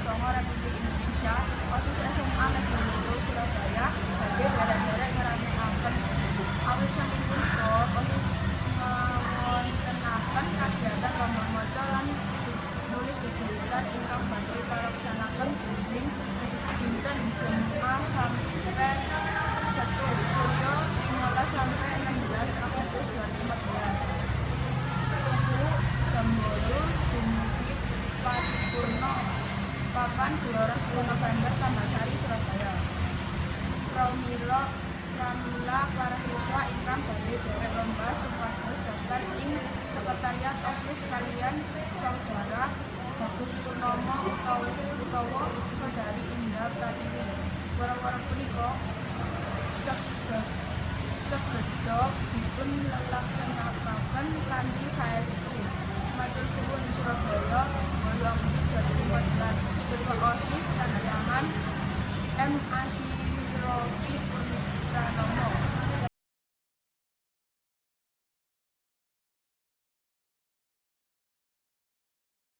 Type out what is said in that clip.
Songo Republik Indonesia, OSIS SMA Negeri 1 Surabaya badhe derek-derek ngramekaken awit saking punika OSIS ngawontenaken kagiatan lomba maca lan nulis geguritan ingkang badhe kalaksanaken dinten Jumat sampai Sabtu Suryo 15 sampai 16 Agustus 2014. Jambulu dumugi Paripurna Papan 12 November Tambasari Surabaya. Pramila para siswa ingkang badhe derek lomba supados daftar ing Sekretariat OSIS kaliyan saudara Bagus Purnomo utawa saudari Indah Pratiwi. Wara-wara punika segedhog dipun lelaksanaken kanthi saestu. Matur suwun Surabaya 8 Agustus 2014. Ketua OSIS tanda tangan M. Asyirofi Putranomo.